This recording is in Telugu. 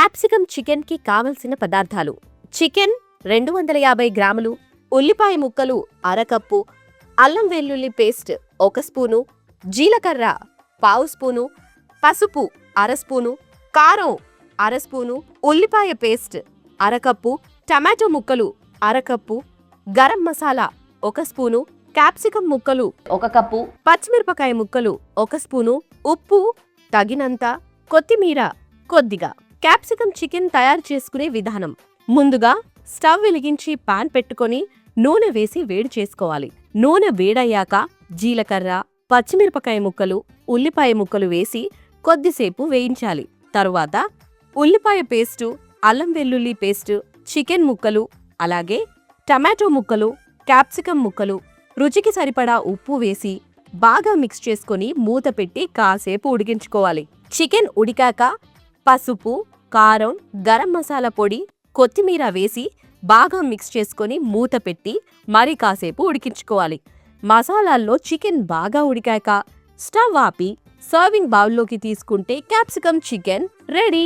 క్యాప్సికమ్ చికెన్కి కావలసిన పదార్థాలు: చికెన్ 250 గ్రాములు, ఉల్లిపాయ ముక్కలు అరకప్పు, అల్లం వెల్లుల్లి పేస్ట్ 1 స్పూను, జీలకర్ర పావు స్పూను, పసుపు అర స్పూను, కారం అర స్పూను, ఉల్లిపాయ పేస్ట్ అరకప్పు, టమాటో ముక్కలు అరకప్పు, గరం మసాలా 1 స్పూను, క్యాప్సికమ్ ముక్కలు 1 కప్పు, పచ్చిమిరపకాయ ముక్కలు 1 స్పూను, ఉప్పు తగినంత, కొత్తిమీర కొద్దిగా. క్యాప్సికమ్ చికెన్ తయారు చేసుకునే విధానం: ముందుగా స్టవ్ వెలిగించి పాన్ పెట్టుకొని నూనె వేసి వేడి చేసుకోవాలి. నూనె వేడయ్యాక జీలకర్ర, పచ్చిమిరపకాయ ముక్కలు, ఉల్లిపాయ ముక్కలు వేసి కొద్దిసేపు వేయించాలి. తరువాత ఉల్లిపాయ పేస్టు, అల్లం వెల్లుల్లి పేస్టు, చికెన్ ముక్కలు, అలాగే టమాటో ముక్కలు, క్యాప్సికమ్ ముక్కలు, రుచికి సరిపడా ఉప్పు వేసి బాగా మిక్స్ చేసుకొని మూత పెట్టి కాసేపు ఉడికించుకోవాలి. చికెన్ ఉడికాక పసుపు, కారం, గరం మసాలా పొడి, కొత్తిమీర వేసి బాగా మిక్స్ చేసుకొని మూత పెట్టి మరి కాసేపు ఉడికించుకోవాలి. మసాలాల్లో చికెన్ బాగా ఉడికాక స్టవ్ ఆపి సర్వింగ్ బౌల్లోకి తీసుకుంటే క్యాప్సికమ్ చికెన్ రెడీ.